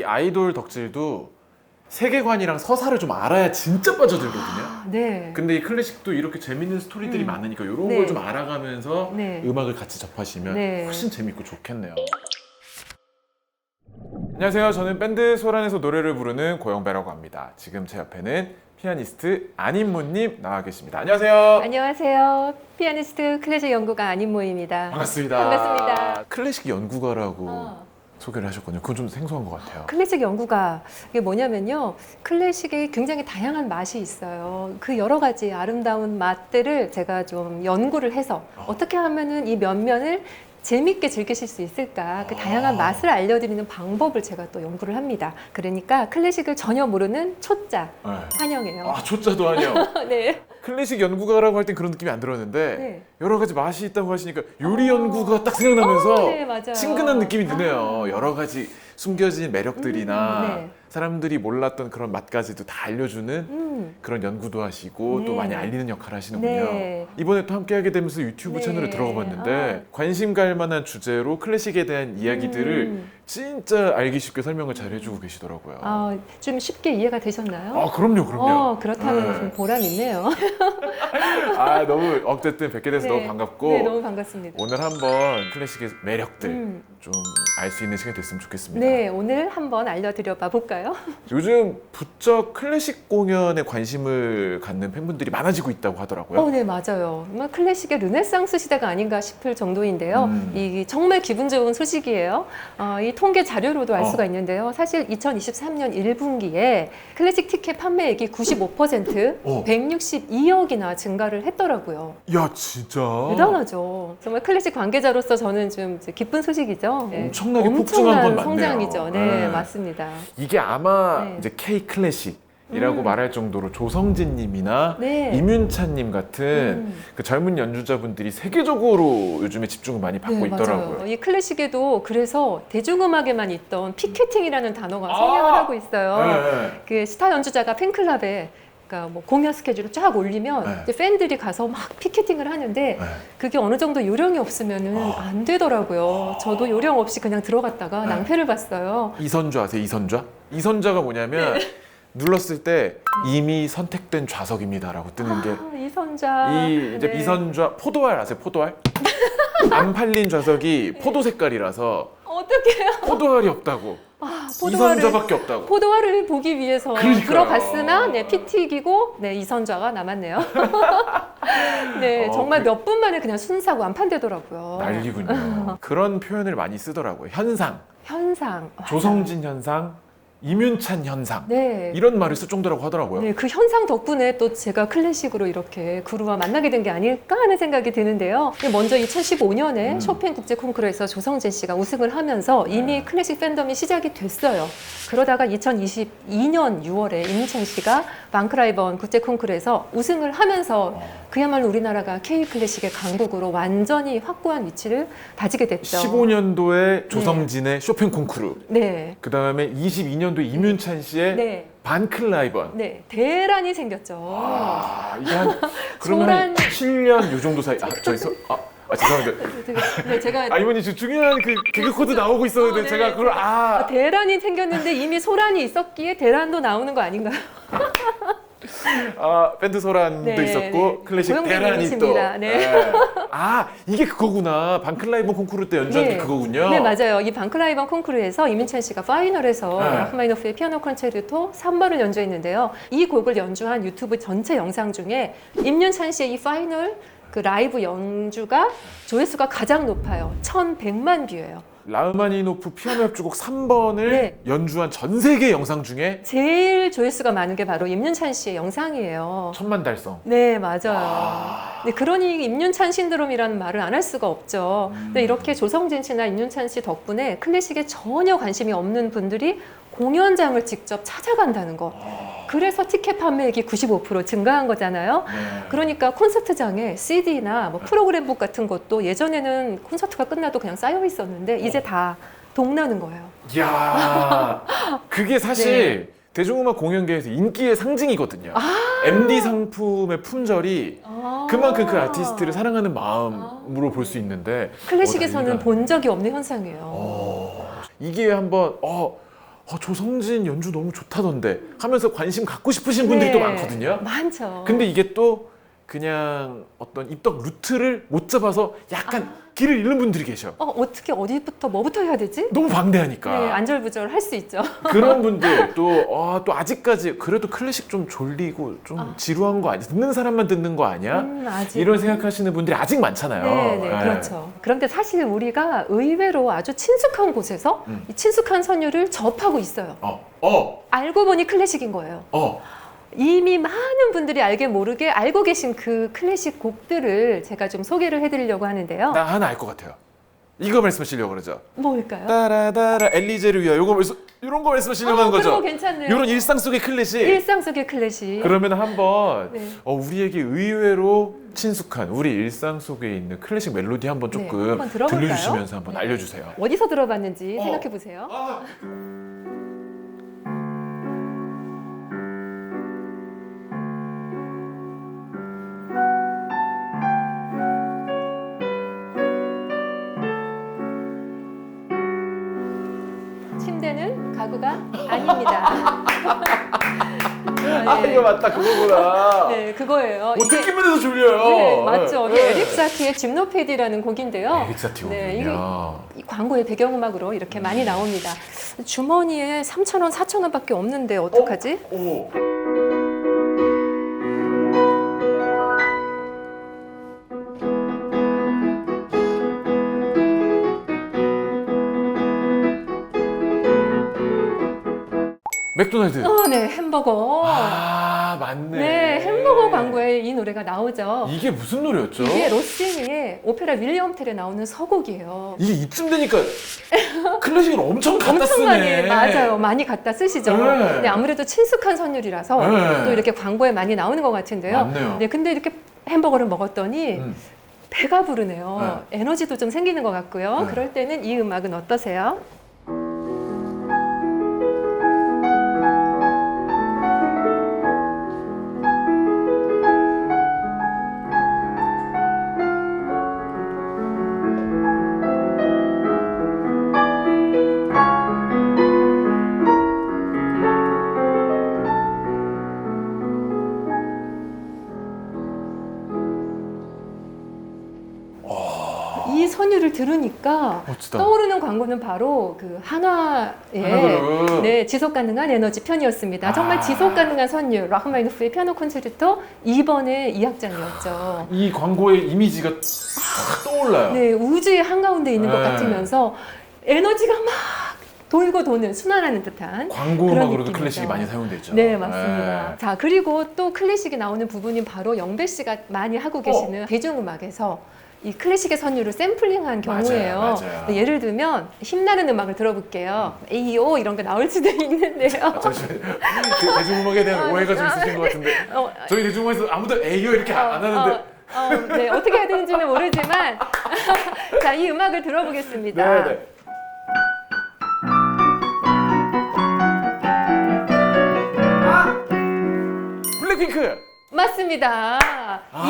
이 아이돌 덕질도 세계관이랑 서사를 좀 알아야 진짜 빠져들거든요. 네. 근데 이 클래식도 이렇게 재밌는 스토리들이 많으니까 이런 네. 걸 좀 알아가면서 네. 음악을 같이 접하시면 네. 훨씬 재밌고 좋겠네요. 안녕하세요. 저는 밴드 소란에서 노래를 부르는 고영배라고 합니다. 지금 제 옆에는 피아니스트 안인모님 나와 계십니다. 안녕하세요. 안녕하세요. 피아니스트 클래식 연구가 안인모입니다. 반갑습니다. 반갑습니다. 클래식 연구가라고 소개를 하셨거든요. 그건 좀 생소한 것 같아요. 클래식 연구가 이게 뭐냐면요. 클래식에 굉장히 다양한 맛이 있어요. 그 여러 가지 아름다운 맛들을 제가 좀 연구를 해서 어떻게 하면은 이 면면을 재밌게 즐기실 수 있을까, 그 다양한 맛을 알려드리는 방법을 제가 또 연구를 합니다. 그러니까 클래식을 전혀 모르는 초짜 네. 환영해요. 아, 초짜도 아니요. 네. 클래식 연구가라고 할 땐 그런 느낌이 안 들었는데 네. 여러 가지 맛이 있다고 하시니까 요리 연구가 딱 생각나면서 네, 맞아요. 친근한 느낌이 드네요. 여러 가지 숨겨진 매력들이나 네. 사람들이 몰랐던 그런 맛까지도 다 알려주는 그런 연구도 하시고 네. 또 많이 알리는 역할을 하시는군요. 네. 이번에 또 함께하게 되면서 유튜브 네. 채널에 들어가 봤는데 관심 갈 만한 주제로 클래식에 대한 이야기들을 진짜 알기 쉽게 설명을 잘 해주고 계시더라고요. 좀 쉽게 이해가 되셨나요? 그럼요. 그렇다면 네. 좀 보람 있네요. 너무 어쨌든 뵙게 돼서 네. 너무 반갑고 네, 너무 반갑습니다. 오늘 한번 클래식의 매력들 좀 알 수 있는 시간이 됐으면 좋겠습니다. 네, 오늘 한번 알려드려 봐 볼까요? 요즘 부쩍 클래식 공연에 관심을 갖는 팬분들이 많아지고 있다고 하더라고요. 네, 맞아요. 정말 클래식의 르네상스 시대가 아닌가 싶을 정도인데요. 이 정말 기분 좋은 소식이에요. 이 통계 자료로도 알 수가 있는데요. 사실 2023년 1분기에 클래식 티켓 판매액이 95%, 162억이나 증가를 했더라고요. 야, 진짜 대단하죠. 정말 클래식 관계자로서 저는 좀 기쁜 소식이죠. 네. 엄청나게 폭증한 건 맞네요. 성장이죠. 네, 맞습니다. 이게 아마 네. 이제 K 클래식이라고 말할 정도로 조성진님이나 네. 이문찬님 같은 그 젊은 연주자분들이 세계적으로 요즘에 집중을 많이 받고 네, 있더라고요. 맞아요. 이 클래식에도 그래서 대중음악에만 있던 피케팅이라는 단어가 성행을 하고 있어요. 네. 그 스타 연주자가 팬클럽에 그러니까 뭐 공연 스케줄을 쫙 올리면 네. 이제 팬들이 가서 막 피케팅을 하는데 네. 그게 어느 정도 요령이 없으면은 안 되더라고요. 저도 요령 없이 그냥 들어갔다가 낭패를 봤어요. 이선좌 아세요? 이선좌? 이선좌가 뭐냐면 눌렀을 때 이미 선택된 좌석입니다라고 뜨는 게 이선자. 이제 네. 이선좌 포도알 아세요? 포도알? 안 팔린 좌석이 포도 색깔이라서 어떡해요? 포도알이 없다고. 이선좌밖에 없다고. 포도알을 보기 위해서 그러니까요. 들어갔으나 피 튀기고 이선좌가 남았네요. 네, 정말 몇 분 만에 그냥 순사고 안 판되더라고요. 난리군요. 그런 표현을 많이 쓰더라고요. 현상, 현상. 조성진 현상, 이문찬 현상 네. 이런 말을 쓸 정도라고 하더라고요. 네, 그 현상 덕분에 또 제가 클래식으로 이렇게 그루와 만나게 된 게 아닐까 하는 생각이 드는데요. 먼저 2015년에 쇼팽 국제 콩쿠르에서 조성진 씨가 우승을 하면서 이미 클래식 팬덤이 시작이 됐어요. 그러다가 2022년 6월에 임찬 씨가 방크라이번 국제 콩쿠르에서 우승을 하면서 그야말로 우리나라가 K 클래식의 강국으로 완전히 확고한 위치를 다지게 됐죠. 15년도에 조성진의 쇼팽 콩쿠르, 네. 그 다음에 22년도에 이문찬 씨의 네. 반클라이번. 네, 대란이 생겼죠. 이게 그러면 한 7년 요 정도 사이. 죄송합니다. 네, 제가 이모님 지금 중요한 그 개그 코드 나오고 있었는데 네. 제가 그걸 대란이 생겼는데 이미 소란이 있었기에 대란도 나오는 거 아닌가요? 밴드 소란도 있었고 클래식 대란이 또. 고영배님이십니다. 네. 이게 그거구나. 반클라이번 콩쿠르 때 연주한 게 그거군요. 네, 맞아요. 이 방클라이번 콩쿠르에서 이문찬 씨가 파이널에서 라흐마니노프의 피아노 콘체르토 3번을 연주했는데요. 이 곡을 연주한 유튜브 전체 영상 중에 임윤찬 씨의 이 파이널 그 라이브 연주가 조회수가 가장 높아요. 1,100만 뷰예요. 라흐마니노프 피아노 협주곡 3번을 네. 연주한 전 세계 영상 중에 제일 조회수가 많은 게 바로 임윤찬 씨의 영상이에요. 1000만 달성. 네, 맞아요. 네, 그러니 임윤찬 신드롬이라는 말을 안 할 수가 없죠. 근데 이렇게 조성진 씨나 임윤찬 씨 덕분에 클래식에 전혀 관심이 없는 분들이 공연장을 직접 찾아간다는 거. 그래서 티켓 판매액이 95% 증가한 거잖아요. 그러니까 콘서트장에 CD나 뭐 프로그램북 같은 것도 예전에는 콘서트가 끝나도 그냥 쌓여 있었는데 이제 다 동나는 거예요. 이야, 그게 사실 대중음악 공연계에서 인기의 상징이거든요. MD 상품의 품절이 그만큼 그 아티스트를 사랑하는 마음으로 볼 수 있는데 클래식에서는 본 적이 없는 현상이에요. 이게 한번 조성진 연주 너무 좋다던데 하면서 관심 갖고 싶으신 분들이 또 많거든요. 많죠. 근데 이게 또 그냥 어떤 입덕 루트를 못 잡아서 약간 길을 잃는 분들이 계셔. 어떻게 어디부터 뭐부터 해야 되지? 너무 방대하니까. 네, 안절부절 할 수 있죠. 그런 분들 또 아직까지 그래도 클래식 좀 졸리고 좀 지루한 거 아니야? 듣는 사람만 듣는 거 아니야? 아직. 이런 생각하시는 분들이 아직 많잖아요. 네, 그렇죠. 그런데 사실 우리가 의외로 아주 친숙한 곳에서 이 친숙한 선율을 접하고 있어요. 알고 보니 클래식인 거예요. 이미 많은 분들이 알게 모르게 알고 계신 그 클래식 곡들을 제가 좀 소개를 해드리려고 하는데요. 나 하나 알 것 같아요. 이거 말씀하시려고 그러죠. 뭘까요? 따라따라 엘리제를 위하여 이런 거 말씀하시려고 하는 거죠. 그런 거 괜찮네요. 이런 일상 속의 클래식. 일상 속의 클래식. 그러면 한번 네. 우리에게 의외로 친숙한 우리 일상 속에 있는 클래식 멜로디 한번 조금 한번 들어볼까요? 들려주시면서 한번 알려주세요. 어디서 들어봤는지 생각해 보세요. 침대는 가구가 아닙니다. 이거 맞다, 그거구나. 네, 그거예요. 듣기만 해도 졸려요. 네, 맞죠. 에릭 사티의 짐노페디라는 곡인데요. 에릭 사티 네, 곡이군요. 이 광고의 배경음악으로 이렇게 많이 나옵니다. 주머니에 3,000원, 4,000원밖에 없는데 어떡하지? 맥도날드. 네, 햄버거. 맞네. 네, 햄버거 광고에 이 노래가 나오죠. 이게 무슨 노래였죠? 이게 로시니의 오페라 윌리엄 텔에 나오는 서곡이에요. 이게 이쯤 되니까 클래식을 엄청 갖다 엄청 쓰네. 맞아요. 많이 갖다 쓰시죠. 네. 근데 아무래도 친숙한 선율이라서 네. 또 이렇게 광고에 많이 나오는 것 같은데요. 맞네요. 네, 근데 이렇게 햄버거를 먹었더니 배가 부르네요. 에너지도 좀 생기는 것 같고요. 그럴 때는 이 음악은 어떠세요? 이 선율을 들으니까 멋지다. 떠오르는 광고는 바로 그 한화의 네, 지속 가능한 에너지 편이었습니다. 정말 지속 가능한 선율, 라흐마니노프의 피아노 콘체르토 2번의 2악장이었죠. 이 광고의 이미지가 탁 떠올라요. 네, 우주의 한가운데 있는 것 같으면서 에너지가 막 돌고 도는 순환하는 듯한 광고 그런 음악으로도 느낌이죠. 클래식이 많이 사용되죠. 네, 맞습니다. 자, 그리고 또 클래식이 나오는 부분이 바로 영배 씨가 많이 하고 계시는 대중음악에서 이 클래식의 선율을 샘플링한 경우예요. 맞아요. 네, 예를 들면 힘나는 음악을 들어볼게요. AO 이런 게 나올 수도 있는데요. 잠시만요. 그 대중음악에 대한 오해가 좀 있으신 것 같은데 저희 대중음악에서 아무도 에이요 이렇게 안 하는데 네, 어떻게 해야 되는지는 모르지만 자, 이 음악을 들어보겠습니다. 네네. 블랙핑크! 맞습니다.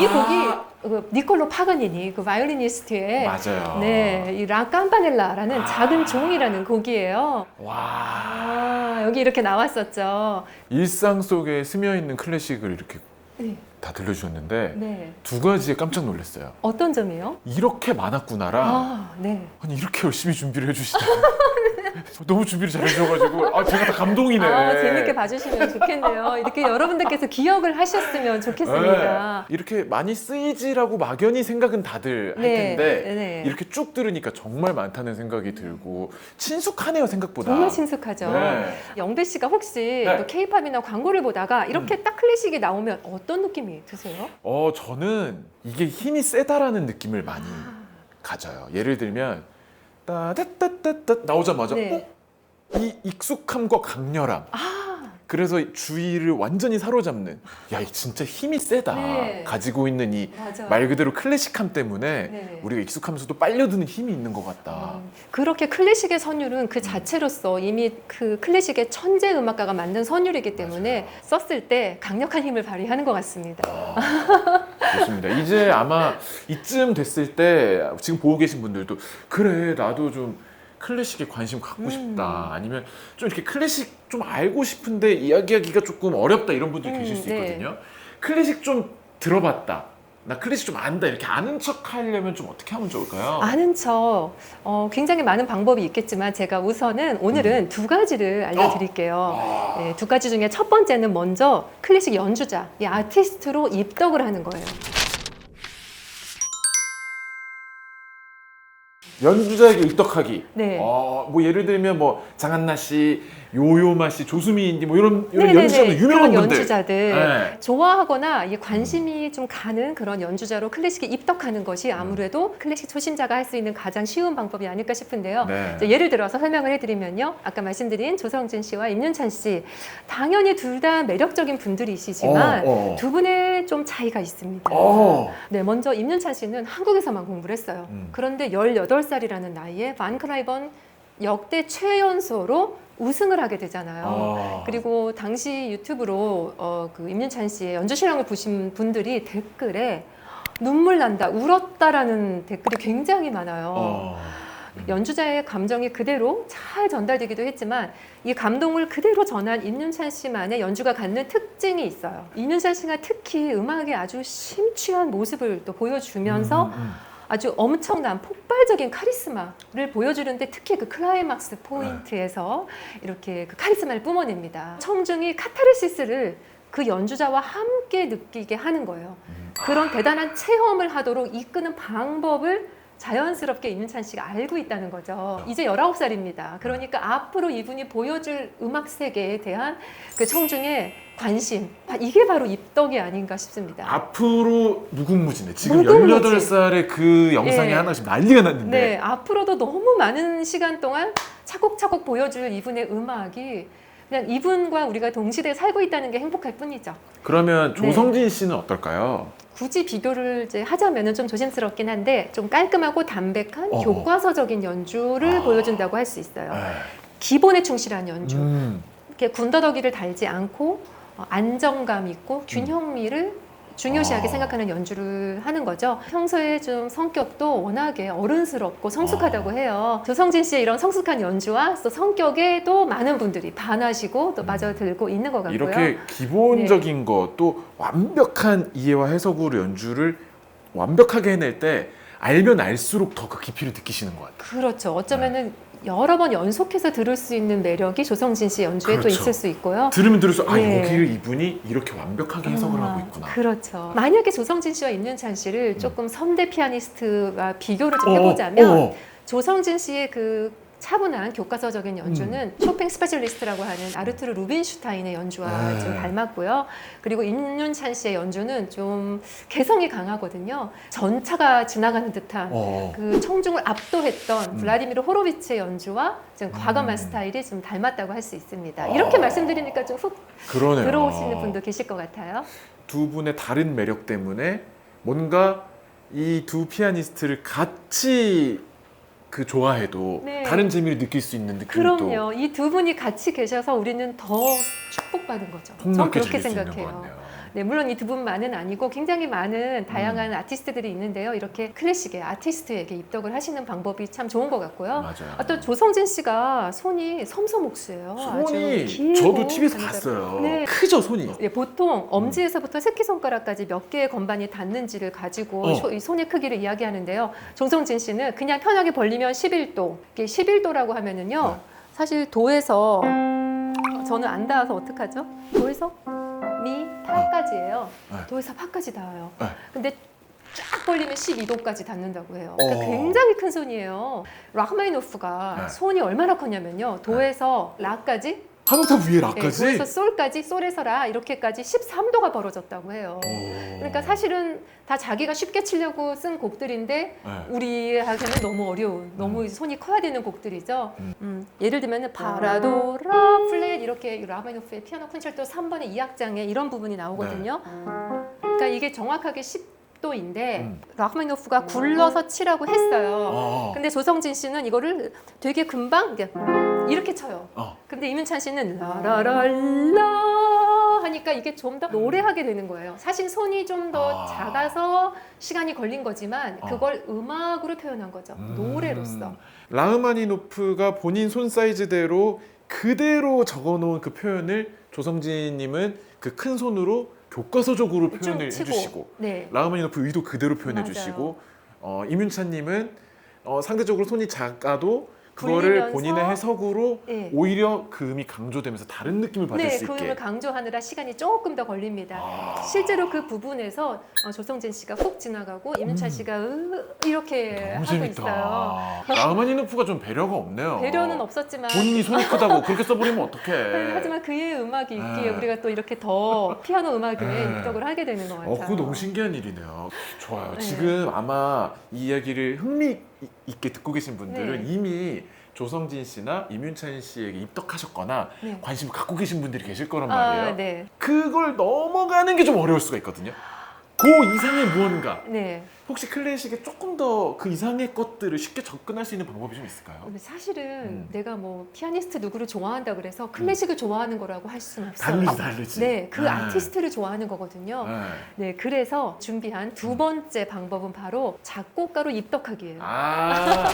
이 곡이 니콜로 파가니니 그 바이올리니스트의 맞아요. 네, 이 라 캄파넬라라는 작은 종이라는 곡이에요. 와. 여기 이렇게 나왔었죠. 일상 속에 스며 있는 클래식을 이렇게 네. 다 들려주셨는데 네. 두 가지에 깜짝 놀랐어요. 어떤 점이요? 이렇게 많았구나랑 네. 아니 이렇게 열심히 준비를 해주시다. 너무 준비를 잘해주셔가지고 제가 다 감동이네. 재밌게 봐주시면 좋겠네요. 이렇게 여러분들께서 기억을 하셨으면 좋겠습니다. 네. 이렇게 많이 쓰이지라고 막연히 생각은 다들 할 텐데 이렇게 쭉 들으니까 정말 많다는 생각이 들고 친숙하네요, 생각보다. 정말 친숙하죠. 네. 영배 씨가 혹시 또 K-팝이나 광고를 보다가 이렇게 딱 클래식이 나오면 어떤 느낌이 드세요? 저는 이게 힘이 세다라는 느낌을 많이 가져요. 예를 들면 따따따따 나오자마자 이 익숙함과 강렬함. 그래서 주의를 완전히 사로잡는 이 진짜 힘이 세다. 가지고 있는 이 말 그대로 클래식함 때문에 우리가 익숙하면서도 빨려드는 힘이 있는 것 같다. 그렇게 클래식의 선율은 그 자체로서 이미 그 클래식의 천재 음악가가 만든 선율이기 때문에 썼을 때 강력한 힘을 발휘하는 것 같습니다. 좋습니다. 이제 아마 이쯤 됐을 때 지금 보고 계신 분들도 그래 나도 좀 클래식에 관심 갖고 싶다, 아니면 좀 이렇게 클래식 좀 알고 싶은데 이야기하기가 조금 어렵다 이런 분들이 계실 수 있거든요. 클래식 좀 들어봤다, 나 클래식 좀 안다, 이렇게 아는 척 하려면 좀 어떻게 하면 좋을까요? 아는 척 굉장히 많은 방법이 있겠지만 제가 우선은 오늘은 두 가지를 알려드릴게요. 네, 두 가지 중에 첫 번째는 먼저 클래식 연주자, 이 아티스트로 입덕을 하는 거예요. 연주자에게 입덕하기. 네. 뭐 예를 들면 뭐 장한나 씨, 요요마 씨, 조수미 인디 뭐 이런 네네네. 연주자들, 유명한 그런 분들. 연주자들 네. 좋아하거나 이 관심이 좀 가는 그런 연주자로 클래식에 입덕하는 것이 아무래도 클래식 초심자가 할 수 있는 가장 쉬운 방법이 아닐까 싶은데요. 네. 이제 예를 들어서 설명을 해드리면요. 아까 말씀드린 조성진 씨와 임윤찬 씨, 당연히 둘 다 매력적인 분들이시지만 두 분의 좀 차이가 있습니다. 네, 먼저 임윤찬 씨는 한국에서만 공부를 했어요. 그런데 18살이라는 나이에 반 클라이번 역대 최연소로 우승을 하게 되잖아요. 그리고 당시 유튜브로 그 임윤찬 씨의 연주 실력을 보신 분들이 댓글에 눈물 난다, 울었다라는 댓글이 굉장히 많아요. 연주자의 감정이 그대로 잘 전달되기도 했지만 이 감동을 그대로 전한 임윤찬 씨만의 연주가 갖는 특징이 있어요. 임윤찬 씨가 특히 음악에 아주 심취한 모습을 또 보여주면서 아주 엄청난 폭발적인 카리스마를 보여주는데 특히 그 클라이막스 포인트에서 이렇게 그 카리스마를 뿜어냅니다. 청중이 카타르시스를 그 연주자와 함께 느끼게 하는 거예요. 그런 대단한 체험을 하도록 이끄는 방법을 자연스럽게 임윤찬 씨가 알고 있다는 거죠. 이제 19살입니다. 그러니까 앞으로 이분이 보여줄 음악 세계에 대한 그 청중의 관심, 이게 바로 입덕이 아닌가 싶습니다. 앞으로 무궁무진해. 지금 무궁무진. 18살의 그 영상이 네. 하나씩 난리가 났는데. 네, 앞으로도 너무 많은 시간 동안 차곡차곡 보여줄 이분의 음악이 그냥 이분과 우리가 동시대에 살고 있다는 게 행복할 뿐이죠. 그러면 조성진 씨는 어떨까요? 굳이 비교를 이제 하자면은 좀 조심스럽긴 한데 좀 깔끔하고 담백한 교과서적인 연주를 보여준다고 할 수 있어요. 기본에 충실한 연주. 이렇게 군더더기를 달지 않고 안정감 있고 균형미를 중요시하게 생각하는 연주를 하는 거죠. 평소에 좀 성격도 워낙에 어른스럽고 성숙하다고 해요. 조성진 씨의 이런 성숙한 연주와 또 성격에도 많은 분들이 반하시고 또 빠져들고 있는 것 같고요. 이렇게 기본적인 거, 또 완벽한 이해와 해석으로 연주를 완벽하게 해낼 때 알면 알수록 더 그 깊이를 느끼시는 것 같아요. 그렇죠. 어쩌면은 여러 번 연속해서 들을 수 있는 매력이 조성진 씨 연주에 또 있을 수 있고요. 들으면 들을수록 네. 여기를 이분이 이렇게 완벽하게 해석을 하고 있구나. 그렇죠. 만약에 조성진 씨와 임윤찬 씨를 조금 선대 피아니스트와 비교를 좀 해보자면 조성진 씨의 그 차분한 교과서적인 연주는 쇼팽 스페셜리스트라고 하는 아르투르 루빈슈타인의 연주와 좀 닮았고요. 그리고 임윤찬 씨의 연주는 좀 개성이 강하거든요. 전차가 지나가는 듯한 그 청중을 압도했던 블라디미르 호로비츠의 연주와 좀 과감한 스타일이 좀 닮았다고 할 수 있습니다. 이렇게 말씀드리니까 좀 훅 들어오시는 분도 계실 것 같아요. 두 분의 다른 매력 때문에 뭔가 이 두 피아니스트를 같이 그 좋아해도 다른 재미를 느낄 수 있는 느낌이 그럼요. 이 두 분이 같이 계셔서 우리는 더 축복받은 거죠. 저는 그렇게 생각해요. 네, 물론 이 두 분만은 아니고 굉장히 많은 다양한 아티스트들이 있는데요. 이렇게 클래식의 아티스트에게 입덕을 하시는 방법이 참 좋은 것 같고요. 맞아요. 또 조성진 씨가 손이 섬섬옥수예요. 손이 아주 길고 저도 TV에서 단단하고. 봤어요. 네. 크죠, 손이. 네, 보통 엄지에서부터 새끼손가락까지 몇 개의 건반이 닿는지를 가지고 이 손의 크기를 이야기하는데요. 조성진 씨는 그냥 편하게 벌리면 11도. 이게 11도라고 하면은요. 사실 도에서 저는 안 닿아서 어떡하죠? 도에서 미, 파까지예요. 도에서 파까지 닿아요. 근데 쫙 벌리면 12도까지 닿는다고 해요. 그러니까 굉장히 큰 손이에요. 라흐마니노프가 손이 얼마나 컸냐면요. 도에서 라까지 한 옥타브 위에 라까지? 도에서 솔까지, 솔에서 라 이렇게까지 13도가 벌어졌다고 해요. 그러니까 사실은 다 자기가 쉽게 치려고 쓴 곡들인데 우리에게는 너무 어려운, 너무 손이 커야 되는 곡들이죠. 예를 들면 파라도, 라, 플랫 이렇게 라흐마니노프의 피아노 콘체르토 3번의 2악장에 이런 부분이 나오거든요. 그러니까 이게 정확하게 10도인데 라흐마니노프가 굴러서 치라고 했어요. 근데 조성진 씨는 이거를 되게 금방 이렇게 쳐요. 근데 임윤찬 씨는 라라랄라 하니까 이게 좀 더 노래하게 되는 거예요. 사실 손이 좀 더 작아서 시간이 걸린 거지만 그걸 음악으로 표현한 거죠. 노래로서. 라흐마니노프가 본인 손 사이즈대로 그대로 적어놓은 그 표현을 조성진님은 그 큰 손으로 교과서적으로 표현을 치고. 해주시고 네. 라흐마니노프 의도 그대로 표현해 맞아요. 주시고 임윤찬님은 상대적으로 손이 작아도 그거를 굴리면서, 본인의 해석으로 네. 오히려 그 음이 강조되면서 다른 느낌을 받을 네, 수 그 있게. 음을 강조하느라 시간이 조금 더 걸립니다. 실제로 그 부분에서 조성진 씨가 훅 지나가고 임윤찬 씨가 이렇게 너무 하고 재밌다. 있어요. 라흐마니노프가 좀 배려가 없네요. 배려는 없었지만 본인이 손이 크다고 그렇게 써버리면 어떡해. 하지만 그의 음악이 있기에 네. 우리가 또 이렇게 더 피아노 음악에 네. 입덕을 하게 되는 것 같아요. 그거 너무 신기한 일이네요. 좋아요. 네. 지금 아마 이 이야기를 흥미 있게 듣고 계신 분들은 네. 이미 조성진 씨나 임윤찬 씨에게 입덕하셨거나 네. 관심을 갖고 계신 분들이 계실 거란 말이에요. 네. 그걸 넘어가는 게 좀 어려울 수가 있거든요. 그 이상의 무언가. 네. 혹시 클래식에 조금 더 그 이상의 것들을 쉽게 접근할 수 있는 방법이 좀 있을까요? 근데 사실은 내가 뭐 피아니스트 누구를 좋아한다 그래서 클래식을 좋아하는 거라고 할 수는 없어요. 다르지. 네, 그 아티스트를 좋아하는 거거든요. 네. 네, 그래서 준비한 두 번째 방법은 바로 작곡가로 입덕하기예요. 아.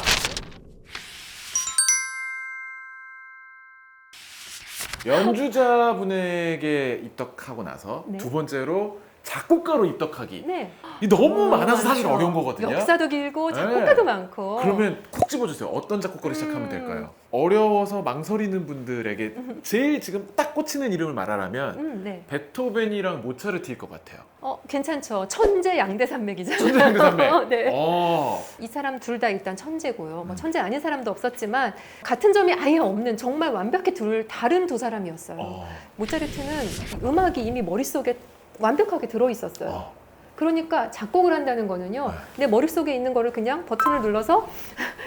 연주자분에게 입덕하고 나서 네. 두 번째로 작곡가로 입덕하기. 네. 이 너무 많아서 많죠. 사실 어려운 거거든요. 역사도 길고 네. 작곡가도 많고. 그러면 콕 집어주세요. 어떤 작곡가로 시작하면 될까요? 어려워서 망설이는 분들에게 제일 지금 딱 꽂히는 이름을 말하라면 네. 베토벤이랑 모차르트일 것 같아요. 괜찮죠. 천재 양대 산맥이잖아요. 천재 산맥. 네. 어. 이 사람 둘 다 일단 천재고요. 뭐 천재 아닌 사람도 없었지만 같은 점이 아예 없는 정말 완벽히 다른 두 사람이었어요. 모차르트는 음악이 이미 머릿속에 완벽하게 들어있었어요. 그러니까 작곡을 한다는 거는요. 내 머릿속에 있는 거를 그냥 버튼을 눌러서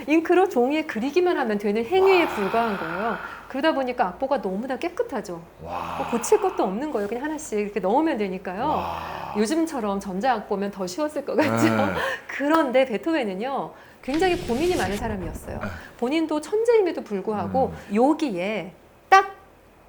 잉크로 종이에 그리기만 하면 되는 행위에 불과한 거예요. 그러다 보니까 악보가 너무나 깨끗하죠. 뭐 고칠 것도 없는 거예요. 그냥 하나씩 이렇게 넣으면 되니까요. 요즘처럼 전자악보면 더 쉬웠을 것 같죠. 네. 그런데 베토벤은요. 굉장히 고민이 많은 사람이었어요. 본인도 천재임에도 불구하고 여기에 딱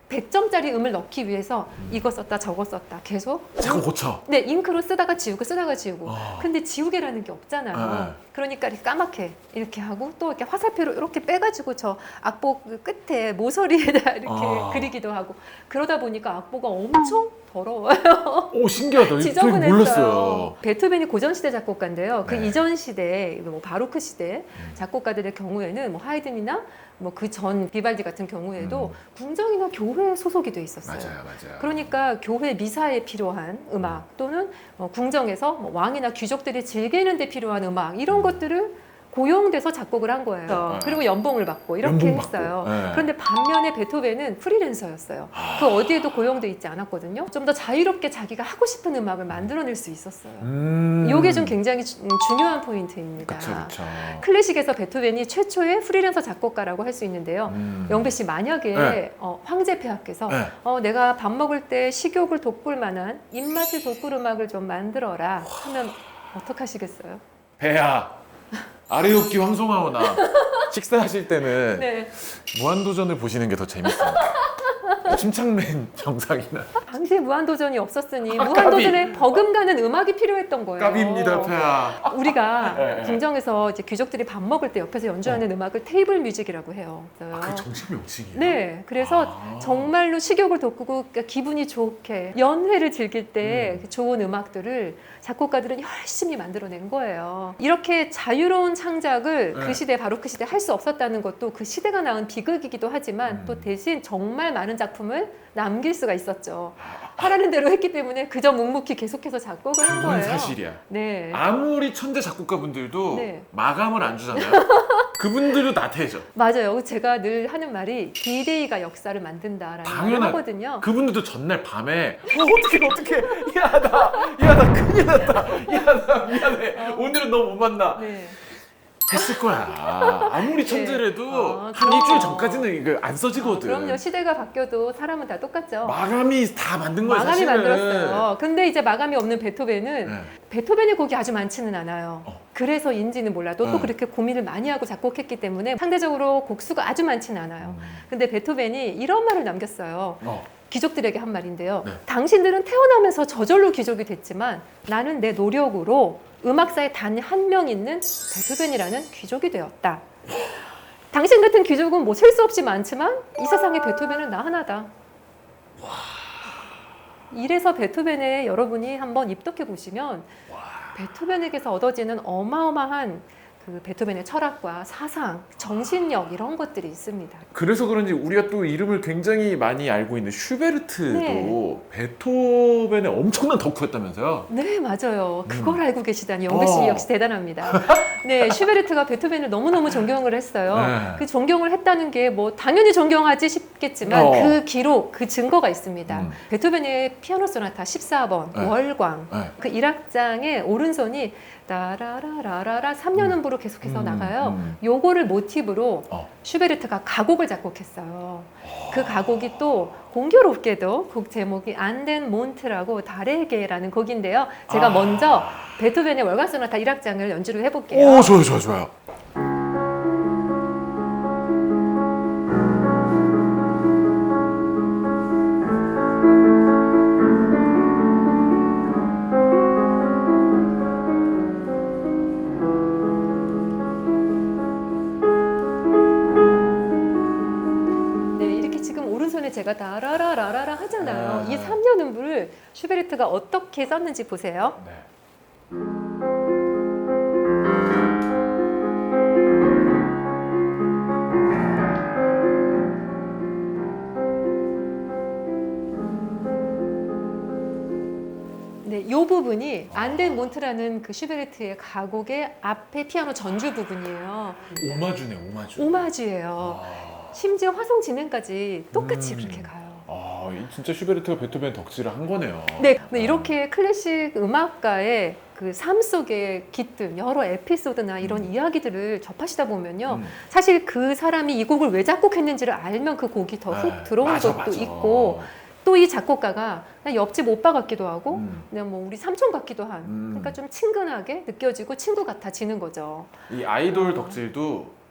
100점짜리 음을 넣기 위해서 이거 썼다 저거 썼다 계속 자꾸 고쳐. 네, 잉크로 쓰다가 지우고 쓰다가 지우고 근데 지우개라는 게 없잖아요. 네. 그러니까 이렇게 까맣게 이렇게 하고 또 이렇게 화살표로 이렇게 빼가지고 저 악보 그 끝에 모서리에다 이렇게 그리기도 하고 그러다 보니까 악보가 엄청 더러워요. 오, 신기하다. 저 지저분했어요. 몰랐어요. 베토벤이 고전시대 작곡가인데요. 그 네. 이전 시대, 뭐 바로크 시대 작곡가들의 경우에는 뭐 하이든이나 뭐 그 전 비발디 같은 경우에도 궁정이나 교회에 소속이 돼 있었어요. 맞아요. 그러니까 교회 미사에 필요한 음악 또는 궁정에서 뭐 왕이나 귀족들이 즐기는 데 필요한 음악 이런 것들을 고용돼서 작곡을 한 거예요. 그리고 연봉을 받고 이렇게 연봉 했어요. 받고. 네. 그런데 반면에 베토벤은 프리랜서였어요. 그 어디에도 고용돼 있지 않았거든요. 좀 더 자유롭게 자기가 하고 싶은 음악을 만들어낼 수 있었어요. 이게 좀 굉장히 중요한 포인트입니다. 그쵸. 클래식에서 베토벤이 최초의 프리랜서 작곡가라고 할 수 있는데요. 영배 씨 만약에 네. 황제 폐하께서 네. 내가 밥 먹을 때 식욕을 돋굴 만한 입맛을 돋굴 음악을 좀 만들어라 하면 어떡하시겠어요? 배야. 아래옵기 황송하오나. 식사하실 때는 네. 무한도전을 보시는 게 더 재밌습니다. 침착맨 정상이나 당시에 무한도전이 없었으니 아, 무한도전에 버금가는 음악이 필요했던 거예요. 까비입니다, 폐하. 우리가 네. 궁정에서 이제 귀족들이 밥 먹을 때 옆에서 연주하는 음악을 테이블 뮤직이라고 해요. 그 정식 명칭이에요? 네, 그래서 정말로 식욕을 돋구고 그러니까 기분이 좋게 연회를 즐길 때 좋은 음악들을 작곡가들은 열심히 만들어낸 거예요. 이렇게 자유로운 창작을 네. 그 시대 바로크 시대 할 수 없었다는 것도 그 시대가 낳은 비극이기도 하지만 또 대신 정말 많은 작품을 남길 수가 있었죠. 하라는 대로 했기 때문에 그저 묵묵히 계속해서 작곡을 한 그건 거예요. 사실이야. 네. 아무리 천재 작곡가분들도 네. 마감을 안 주잖아요. 그분들도 나태해져. 맞아요. 제가 늘 하는 말이 디데이가 역사를 만든다라는 말을 하거든요. 그분들도 전날 밤에 어떻게 야 나 큰일 났다. 야 나 미안해. 오늘은 너 못 만나. 네. 했을 거야. 아무리 천재라도 한 그럼요. 일주일 전까지는 이거 안 써지거든. 그럼요. 시대가 바뀌어도 사람은 다 똑같죠. 마감이 다 만든 거야. 마감이 사실은. 만들었어요. 근데 이제 마감이 없는 베토벤은 네. 베토벤의 곡이 아주 많지는 않아요. 그래서인지는 몰라도 또 그렇게 고민을 많이 하고 작곡했기 때문에 상대적으로 곡수가 아주 많지는 않아요. 근데 베토벤이 이런 말을 남겼어요. 귀족들에게 한 말인데요. 네. 당신들은 태어나면서 저절로 귀족이 됐지만 나는 내 노력으로 음악사에 단 한 명 있는 베토벤이라는 귀족이 되었다. 당신 같은 귀족은 뭐 셀 수 없이 많지만 이 세상에 베토벤은 나 하나다. 이래서 베토벤에 여러분이 한번 입덕해 보시면 베토벤에게서 얻어지는 어마어마한 그 베토벤의 철학과 사상, 정신력 이런 것들이 있습니다. 그래서 그런지 우리가 또 이름을 굉장히 많이 알고 있는 슈베르트도 네. 베토벤의 엄청난 덕후였다면서요? 네, 맞아요. 그걸 알고 계시다니 영배 씨 역시 대단합니다. 네, 슈베르트가 베토벤을 너무너무 존경을 했어요. 네. 그 존경을 했다는 게 뭐 당연히 존경하지 싶겠지만 그 기록, 그 증거가 있습니다. 베토벤의 피아노 소나타 14번, 네. 월광, 네. 그 1악장의 오른손이 따라라라라라 3년음부로 계속해서 나가요. 요거를 모티브로 슈베르트가 가곡을 작곡했어요. 그 가곡이 또 공교롭게도 곡 제목이 안덴 몬트라고 달의 개라는 곡인데요. 제가 먼저 베토벤의 월광 소나타 1악장을 연주를 해볼게요. 오, 좋아요, 좋아요, 좋아요. 네, 이렇게 지금 오른손에 제가 다라라라라라 하잖아요. 이 3년 음부를 슈베르트가 어떻게 썼는지 보세요. 네. 네, 이 부분이 안덴 몬트라는 그 슈베르트의 가곡의 앞에 피아노 전주 부분이에요. 오마주네, 오마주. 오마주예요. 심지어 화성 진행까지 똑같이 그렇게 가요. 이 진짜 슈베르트가 베토벤 덕질을 한 거네요. 네, 이렇게 클래식 음악가의 그 삶 속에 깃든 여러 에피소드나 이런 이야기들을 접하시다 보면요. 사실 그 사람이 이 곡을 왜 작곡했는지를 알면 그 곡이 더 훅 들어오는 것도 있고 또 이 작곡가가 그냥 옆집 오빠 같기도 하고 그냥 뭐 우리 삼촌 같기도 한 그러니까 좀 친근하게 느껴지고 친구 같아지는 거죠. 이 아이돌 덕질도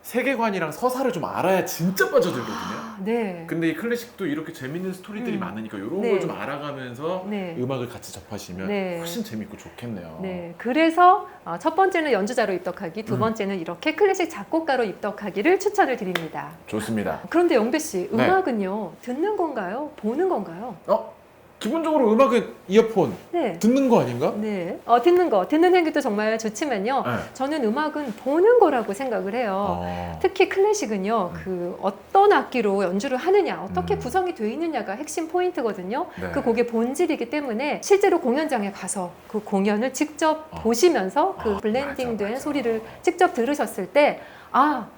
세계관이랑 서사를 좀 알아야 진짜 빠져들거든요. 네. 근데 이 클래식도 이렇게 재밌는 스토리들이 많으니까 이런 네. 걸 좀 알아가면서 네. 음악을 같이 접하시면 네. 훨씬 재밌고 좋겠네요. 네, 그래서 첫 번째는 연주자로 입덕하기, 두 번째는 이렇게 클래식 작곡가로 입덕하기를 추천을 드립니다. 좋습니다. 그런데 영배 씨, 네. 음악은요 듣는 건가요? 보는 건가요? 기본적으로 음악은 이어폰 네. 듣는 거 아닌가? 네, 듣는 행위도 정말 좋지만요. 네. 저는 음악은 보는 거라고 생각을 해요. 특히 클래식은요, 그 어떤 악기로 연주를 하느냐, 어떻게 구성이 되어 있느냐가 핵심 포인트거든요. 네. 그 곡의 본질이기 때문에 실제로 공연장에 가서 그 공연을 직접 보시면서 그 블렌딩된 맞아. 소리를 직접 들으셨을 때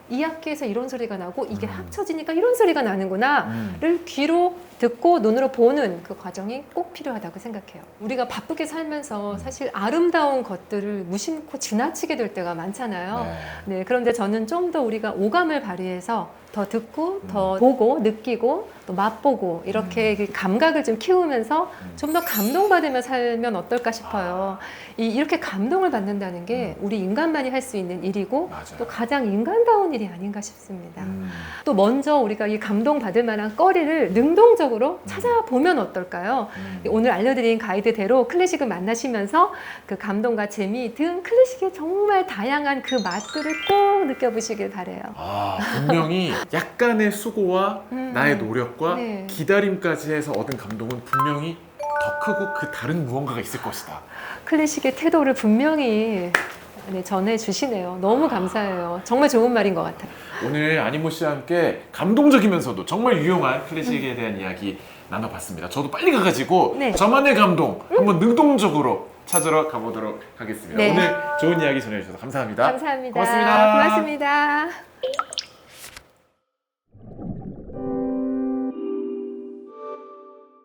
이 악기에서 이런 소리가 나고 이게 합쳐지니까 이런 소리가 나는구나를 귀로 듣고 눈으로 보는 그 과정이 꼭 필요하다고 생각해요. 우리가 바쁘게 살면서 사실 아름다운 것들을 무심코 지나치게 될 때가 많잖아요. 네, 그런데 저는 좀 더 우리가 오감을 발휘해서 더 듣고 더 보고 느끼고 또 맛보고 이렇게 그 감각을 좀 키우면서 좀 더 감동받으며 살면 어떨까 싶어요. 이렇게 감동을 받는다는 게 우리 인간만이 할 수 있는 일이고 맞아요. 또 가장 인간다운 일이 아닌가 싶습니다. 또 먼저 우리가 이 감동 받을 만한 거리를 능동적으로 찾아보면 어떨까요? 오늘 알려드린 가이드대로 클래식을 만나시면서 그 감동과 재미 등 클래식의 정말 다양한 그 맛들을 꼭 느껴보시길 바래요. 분명히 약간의 수고와 나의 노력과 네. 기다림까지 해서 얻은 감동은 분명히 더 크고 그 다른 무언가가 있을 것이다. 클래식의 태도를 분명히 전해주시네요. 너무 감사해요. 정말 좋은 말인 것 같아요. 오늘 아니모 씨와 함께 감동적이면서도 정말 유용한 클래식에 대한 이야기 나눠봤습니다. 저도 빨리 가가지고 네. 저만의 감동 한번 능동적으로 찾으러 가보도록 하겠습니다. 네. 오늘 좋은 이야기 전해주셔서 감사합니다. 감사합니다. 고맙습니다. 고맙습니다.